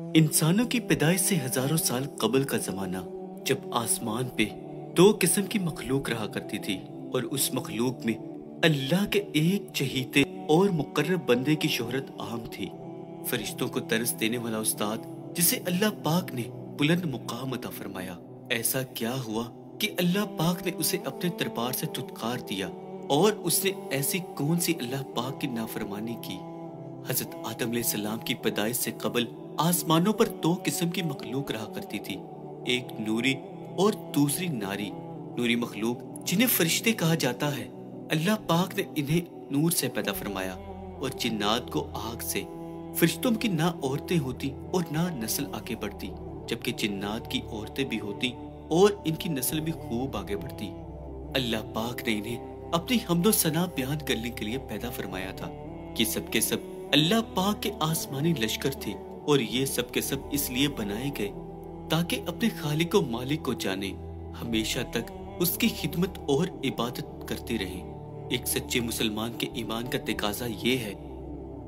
इंसानों की पैदाइश से हजारों साल कबल का जमाना, जब आसमान पे दो किस्म की मखलूक रहा करती थी और उस मखलूक में अल्लाह के एक चहीते और मुकर्रब बंदे की शोहरत आम थी। फरिश्तों को तरस देने वाला उस्ताद जिसे अल्लाह पाक ने बुलंद मुकाम अता फरमाया। ऐसा क्या हुआ कि अल्लाह पाक ने उसे अपने दरबार से धुतकार दिया और उसने ऐसी कौन सी अल्लाह पाक की नाफरमानी की। हजरत आदम अलैहिस्सलाम की पैदाइश से कबल आसमानों पर दो किस्म की मखलूक रहा करती थी, एक नूरी और दूसरी नारी। नूरी मखलूक जिन्हें फरिश्ते कहा जाता है, अल्लाह पाक ने इन्हें नूर से पैदा फरमाया और जिन्नात को आग से। फरिश्तों की ना औरतें होती और ना नस्ल आगे बढ़ती, जबकि जिन्नात की औरतें भी होती और इनकी नस्ल भी खूब आगे बढ़ती। अल्लाह पाक ने इन्हें अपनी हम्दो सना बयान करने के लिए पैदा फरमाया था कि सबके सब अल्लाह पाक के आसमानी लश्कर थे और ये सब के सब इसलिए बनाए गए ताकि अपने खालिक और मालिक को जाने, हमेशा तक उसकी खिदमत और इबादत करते रहें। एक सच्चे मुसलमान के ईमान का तकाजा ये है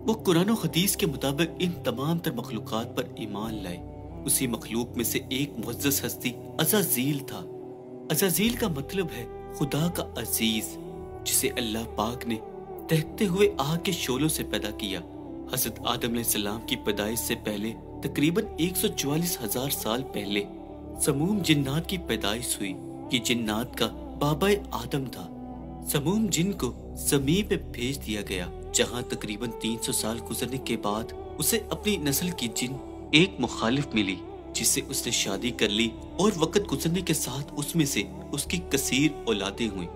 वो कुरान और हदीस के मुताबिक इन तमाम तर मखलूकात पर ईमान लाए। उसी मखलूक में से एक मुअज़्ज़ज़ हस्ती अज़ाज़ील था। अज़ाज़ील का मतलब है खुदा का अजीज, जिसे अल्लाह पाक ने दहकते हुए आग के शोलों से पैदा किया। हजरत आदम अलैहिस्सलाम की पैदाइश से पहले तकरीबन 144,000 साल पहले समूम जिन्नात की पैदाइश हुई। ये जिन्नात का बाबा आदम था। समूम जिन को ज़मीन पे भेज दिया गया, जहाँ तकरीबन 300 साल गुजरने के बाद उसे अपनी नस्ल की जिन एक मुखालिफ मिली, जिससे उसने शादी कर ली और वक्त गुजरने के साथ उसमें से उसकी कसीर औलादें हुई।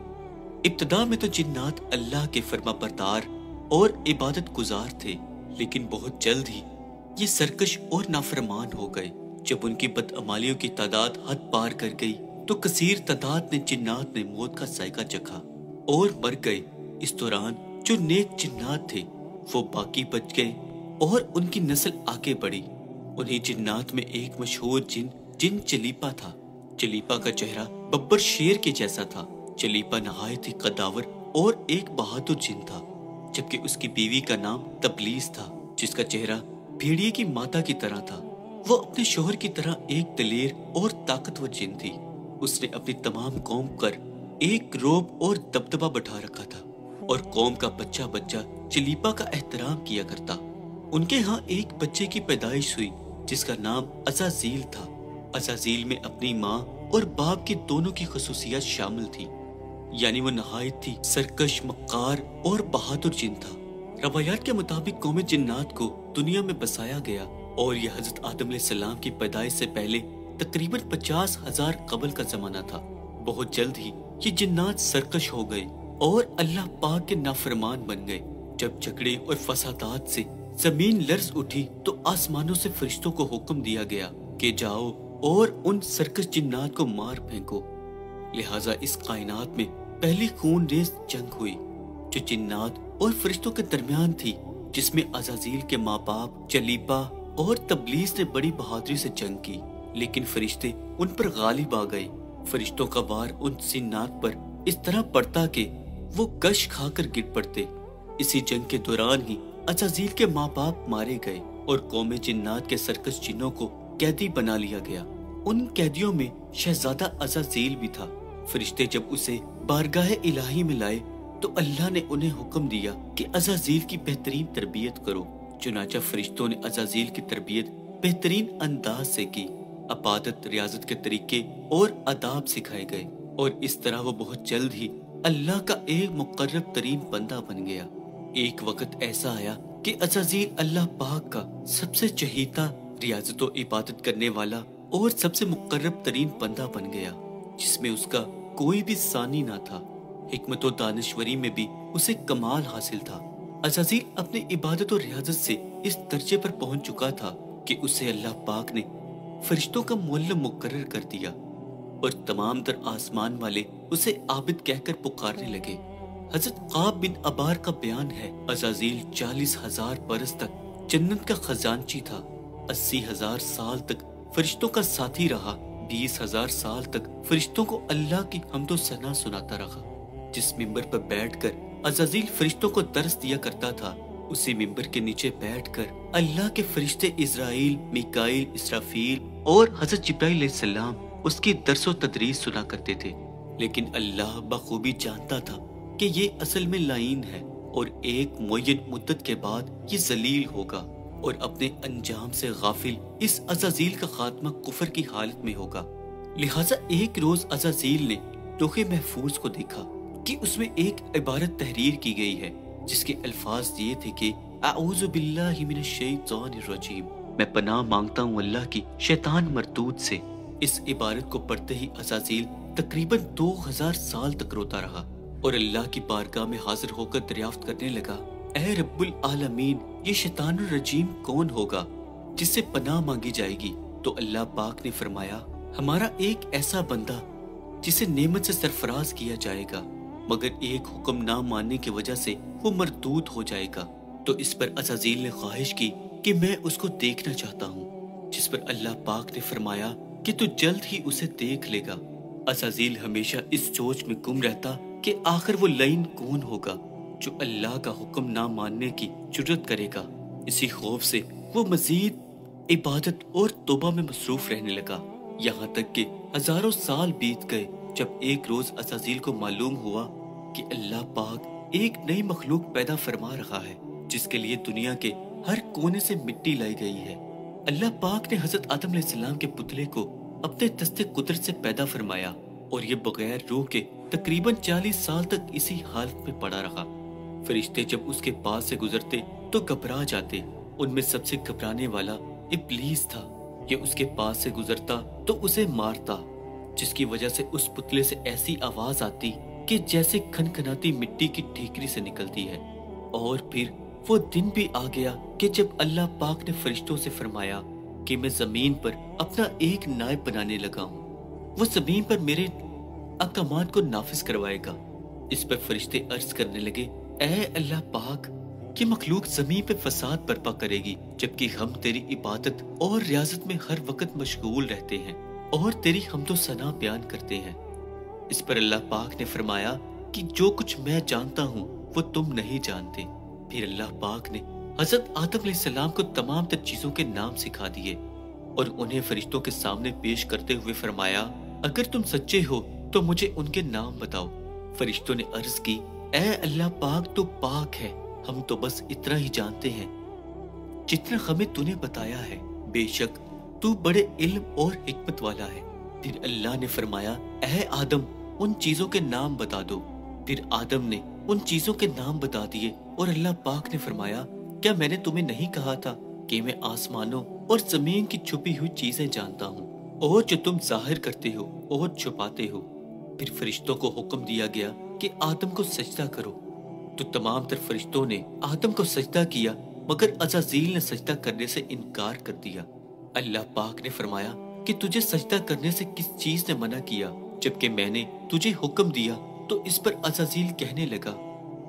इब्तदा में तो जिन्नात अल्लाह के फरमाबरदार और इबादत गुजार थे, लेकिन बहुत जल्द ही ये सरकश और नाफरमान हो गए। जब उनकी बदअमालियों की तादाद हद पार कर गई तो कसीर तादाद ने जिन्नात ने मौत का जायका चखा और मर गए। इस दौरान जो नेक जिन्नात थे वो बाकी बच गए और उनकी नस्ल आगे बढ़ी। उन्हीं जिन्नात में एक मशहूर जिन चलीपा था। चलीपा का चेहरा बब्बर शेर के जैसा था। चलीपा नहायत ही कदावर और एक बहादुर जिन था, जबकि उसकी बीवी का नाम तबलीस था, जिसका चेहरा भेड़िए की माता की तरह था। वो अपने शोहर की तरह एक दलेर और ताकतवर जिन थी। उसने अपनी तमाम कौम पर एक रोब और दबदबा बैठा रखा था और कौम का बच्चा बच्चा चलीपा का एहतराम किया करता। उनके यहाँ एक बच्चे की पैदाइश हुई जिसका नाम अज़ाज़ील था। अज़ाज़ील में अपनी माँ और बाप की दोनों की खसूसियात शामिल थी, यानी वो नहायत थी सरकश, मक्कार और बहादुर जिन था। रवायात के मुताबिक कौम जिन्नात को दुनिया में बसाया गया और यह हजरत आदम अलैहिस्सलाम की पैदाइश से पहले तकरीबन 50,000 कबल का जमाना था। बहुत जल्द ही ये जिन्नात सरकश हो गए और अल्लाह पाक के नाफरमान बन गए। जब झगड़े और फसादात से जमीन लर्ज उठी तो आसमानों से फरिश्तों को हुक्म दिया गया कि जाओ और उन सरकश जिन्नात को मार फेंको। लिहाजा इस कायनात में पहली खून रेज जंग हुई जो जिन्नात और फरिश्तों के दरमियान थी, जिसमें अज़ाज़ील के माँ बाप चलीपा और तबलीस ने बड़ी बहादुरी से जंग की, लेकिन फरिश्ते उन पर गालिब आ गए। फरिश्तों का वार उन जिन्नात पर इस तरह पड़ता कि वो गश खाकर गिर पड़ते। इसी जंग के दौरान ही अज़ाज़ील के माँ बाप मारे गए और कौम जिन्नात के सरकश जिन्नों को कैदी बना लिया गया। उन कैदियों में शहजादा अज़ाज़ील भी था। फरिश्ते जब उसे बारगाह इलाही में लाए तो अल्लाह ने उन्हें हुक्म दिया कि अज़ाज़ील की बेहतरीन तरबियत करो। चुनाचा फरिश्तों ने अज़ाज़ील की तरबियत बेहतरीन अंदाज से की। अबादत, रियाजत के तरीके और आदाब सिखाए गए और इस तरह वो बहुत जल्द ही अल्लाह का एक मुकर्रब तरीन बंदा बन गया। एक वक्त ऐसा आया कि अज़ाज़ील अल्लाह पाक का सबसे चहीता, रियाजत और इबादत करने वाला और सबसे मुकर्रब तरीन बंदा बन गया, जिसमें उसका कोई भी सानी ना था। हिकमत और दानिश्वरी में भी उसे कमाल हासिल था। अज़ाज़ील अपने इबादत और रियाजत से इस दर्जे पर पहुंच चुका था कि उसे अल्लाह पाक ने फरिश्तों का मुअल्लिम मुकर्रर कर दिया और तमाम तर आसमान वाले उसे आबिद कहकर पुकारने लगे। हजरत क़ाब बिन अबार का बयान है, अज़ाज़ील 40,000 बरस तक जन्नत का खजानची था। 80,000 साल तक फरिश्तों का साथी रहा। 20,000 साल तक फरिश्तों को अल्लाह की हम्दो सना सुनाता रहा। जिस मिंबर पर बैठकर अज़ाज़ील फरिश्तों को दर्स दिया करता था, उसी मिंबर के नीचे बैठकर अल्लाह के फरिश्ते इज़राइल, मीकाईल, इसराफील और हजरत जिब्राइल सलाम उसकी दर्सो तदरीस सुना करते थे। लेकिन अल्लाह बखूबी जानता था कि ये असल में लाइन है और एक मुय्यन मुद्दत के बाद ये जलील होगा और अपने अंजाम से गाफिल इस अज़ाज़ील का खात्मा कुफर की हालत में होगा। लिहाजा एक रोज अज़ाज़ील ने लोहे महफूज को देखा कि उसमें एक इबारत तहरीर की गई है जिसके अल्फाज ये थे कि अऊज़ु बिल्लाहि मिनश शैतानिर रजीम, मैं पनाह मांगता हूँ अल्लाह की शैतान मरदूद से। इस इबारत को पढ़ते ही अज़ाज़ील तकरीबन 2000 साल तक रोता रहा और अल्लाह की बारगाह में हाजिर होकर दरियाफ्त करने लगा, ऐ रब्बुल आलमीन, ये शैतानुर रजीम कौन होगा जिससे पनाह मांगी जाएगी? तो अल्लाह पाक ने फरमाया, हमारा एक ऐसा बंदा जिसे नेमत से सरफराज किया जाएगा मगर एक हुक्म ना मानने की वजह से वो मरदूद हो जाएगा। तो इस पर अज़ाज़ील ने ख्वाहिश की कि मैं उसको देखना चाहता हूँ, जिस पर अल्लाह पाक ने फरमाया कि तू जल्द ही उसे देख लेगा। अज़ाज़ील हमेशा इस सोच में गुम रहता कि आखिर वो लाइन कौन होगा जो अल्लाह का हुक्म ना मानने की जुर्रत करेगा। इसी खौफ से वो मजीद इबादत और तौबा में मसरूफ रहने लगा, यहाँ तक कि हजारों साल बीत गए जब एक रोज अज़ाज़ील को मालूम हुआ कि अल्लाह पाक एक नई मखलूक पैदा फरमा रहा है जिसके लिए दुनिया के हर कोने से मिट्टी लाई गई है। अल्लाह पाक ने हजरत आदम अलैहिस्सलाम के पुतले को अपने दस्ते कुदरत से पैदा फरमाया और ये बगैर रूह के तकरीबन 40 साल तक इसी हालत में पड़ा रहा। फरिश्ते जब उसके पास से गुजरते तो घबरा जाते। उनमें सबसे घबराने वाला इब्लीस था। ये उसके पास से गुजरता तो उसे मारता, जिसकी वजह से उस पुतले से ऐसी आवाज आती कि जैसे खनखनाती मिट्टी की ठीकरी से निकलती है। और फिर वो दिन भी आ गया कि जब अल्लाह पाक ने फरिश्तों से फरमाया कि मैं जमीन पर अपना एक नायब बनाने लगा हूँ, वो जमीन पर मेरे अहकामात को नाफिज करवाएगा। इस पर फरिश्ते अर्ज करने लगे, ऐ अल्लाह पाक, कि मखलूक जमीन पे फसाद बर्पा करेगी जबकि हम तेरी इबादत और रियाजत में हर वक्त मशगूल रहते हैं और तेरी हम्दो सना बयान करते हैं। इस पर अल्लाह पाक ने फरमाया कि जो कुछ मैं जानता हूँ वो तुम नहीं जानते। फिर अल्लाह पाक ने हजरत आदम अलैहिस्सलाम को तमाम तर चीजों के नाम सिखा दिए और उन्हें फरिश्तों के सामने पेश करते हुए फरमाया, अगर तुम सच्चे हो तो मुझे उनके नाम बताओ। फरिश्तों ने अर्ज की, ऐ अल्लाह पाक, तो पाक है, हम तो बस इतना ही जानते हैं जितना हमें तूने बताया है, बेशक तू बड़े इल्म और हिकमत वाला है। फिर अल्लाह ने फरमाया, ऐ आदम, उन चीजों के नाम बता दो। फिर आदम ने उन चीजों के नाम बता दिए और अल्लाह पाक ने फरमाया, क्या मैंने तुम्हें नहीं कहा था कि मैं आसमानों और जमीन की छुपी हुई चीजें जानता हूँ और जो तुम जाहिर करते हो और छुपाते हो। फिर फरिश्तों को हुक्म दिया गया कि आदम को सजदा करो, तो तमाम तर फरिश्तों ने आदम को सजदा किया मगर अज़ाज़ील ने सजदा करने से इनकार कर दिया। अल्लाह पाक ने फरमाया कि तुझे सजदा करने से किस चीज ने मना किया जबकि मैंने तुझे हुक्म दिया। तो इस पर अज़ाज़ील कहने लगा,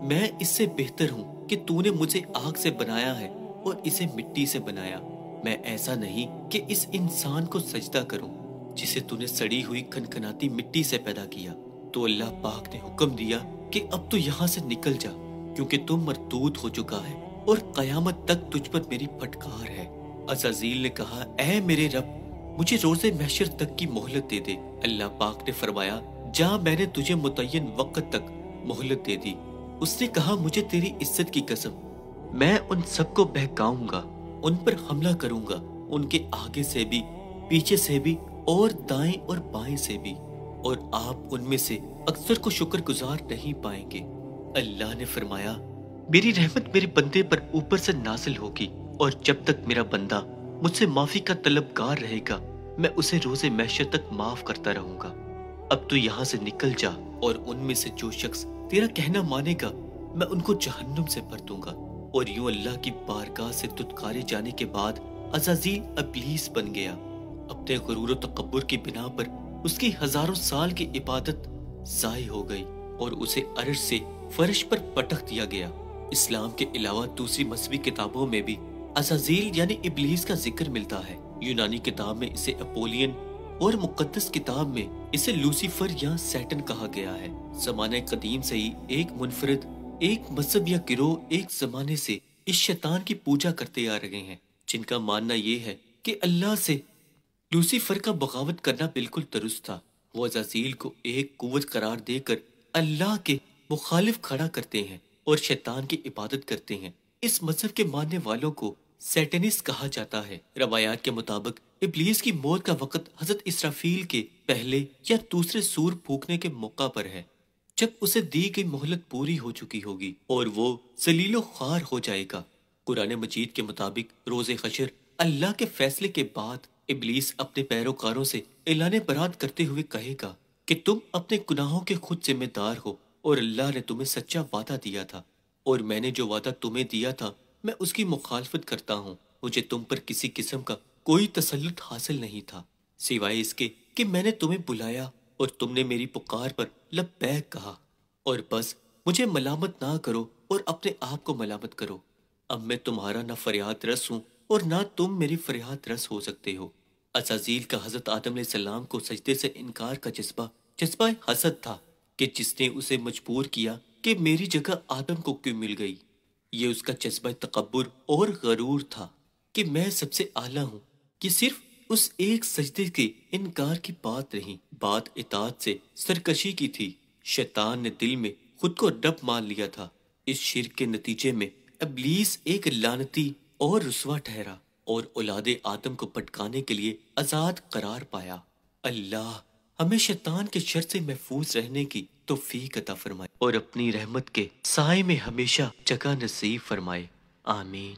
मैं इससे बेहतर हूँ कि तूने मुझे आग से बनाया है और इसे मिट्टी से बनाया। मैं ऐसा नहीं कि इस इंसान को सजदा करूँ जिसे तूने सड़ी हुई खनखनाती मिट्टी से पैदा किया। तो अल्लाह पाक ने हुक्म दिया कि अब तो यहाँ से निकल जा, क्योंकि तुम मरदूद हो चुका है और कयामत तक तुझ पर मेरी फटकार है। अज़ाज़ील ने कहा, ऐ मेरे रब, मुझे रोज़े महशर तक की मोहलत दे दे। अल्लाह पाक ने फरमाया, जा, मैंने तुझे मुतय्यन वक्त तक मोहलत दे दी। उसने कहा, मुझे तेरी इज्जत की कसम, मैं उन सबको बहकाऊंगा, उन पर हमला करूंगा, उनके आगे से भी, पीछे से भी और दाएं और बाएं से भी, और आप उनमें से अक्सर को शुक्रगुजार नहीं पाएंगे। अल्लाह ने फरमाया, मेरी रहमत मेरे बंदे पर ऊपर से नाजिल होगी और जब तक मेरा बंदा मुझसे माफी का तलबगार रहेगा मैं उसे रोजे महशर तक माफ करता रहूंगा। अब तो यहाँ से निकल जा और उनमें से जो शख्स तेरा कहना मानेगा मैं उनको जहन्नुम से भर दूंगा। और यूं अल्लाह की बारगाह से दुत्कारे जाने के बाद अज़ाज़ील इब्लीस बन गया। अपने गुरूर और तकब्बुर की बिना पर उसकी हजारों साल की इबादत ज़ाय हो गई और उसे अर्श से फर्श पर पटक दिया गया। इस्लाम के अलावा दूसरी मजहबी किताबों में भी अज़ाज़ील यानी इब्लीस का जिक्र मिलता है। यूनानी किताब में इसे अपोलियन और मुकद्दस किताब में इसे लूसीफर या सैटन कहा गया है। ज़माने कदीम से ही एक मुनफरिद, एक मजहब या गिरोह एक जमाने से इस शैतान की पूजा करते आ रहे हैं, जिनका मानना ये है कि अल्लाह से लूसीफर का बगावत करना बिल्कुल दुरुस्त था। वो अज़ाज़ील को एक कुव्वत करार देकर अल्लाह के मुखालिफ खड़ा करते हैं और शैतान की इबादत करते हैं। इस मजहब के मानने वालों को सैटेनिस्ट कहा जाता है। रवायात के मुताबिक इब्लीस की मौत का वक्त हजरत इसराफील के पहले या दूसरे सूर फूकने के मौका पर है, जब उसे दी गई मोहलत पूरी हो चुकी होगी और वो जलीलो ख्वार हो जाएगा। कुरान मजीद के मुताबिक रोजे हशर अल्लाह के फैसले के बाद इब्लीस अपने पैरोकारों से ऐलान बरात करते हुए कहेगा कि तुम अपने गुनाहों के खुद जिम्मेदार हो और अल्लाह ने तुम्हें सच्चा वादा दिया था और मैंने जो वादा तुम्हें दिया था मैं उसकी मुखालफत करता हूँ। मुझे तुम पर किसी किस्म का कोई तसल्लुत हासिल नहीं था सिवाय इसके कि मैंने तुम्हें बुलाया और तुमने मेरी पुकार पर लब्बैक कहा, और बस मुझे मलामत ना करो और अपने आप को मलामत करो। अब मैं तुम्हारा ना फरियाद रस हूँ और ना तुम मेरी फरियाद रस हो सकते हो। अज़ाज़ील का हजरत आदम सलाम को सजदे से इनकार का जज्बा जज्बा हसद था कि जिसने उसे मजबूर किया कि मेरी जगह आदम को क्यों मिल गई। ये उसका जज्बा तकब्बुर और गरूर था कि मैं सबसे आला हूँ। कि सिर्फ उस एक सजदे के इनकार की बात रही, बात इताअत से सरकशी की थी। शैतान ने दिल में खुद को रब मान लिया था। इस शिर्क के नतीजे में इब्लीस एक लानती और रुसवा ठहरा और औलादे आदम को भटकाने के लिए आजाद करार पाया। अल्लाह हमें शैतान के शर से महफूज रहने की तौफीक अता फरमाए और अपनी रहमत के साए में हमेशा जगह नसीब फरमाए। आमीन।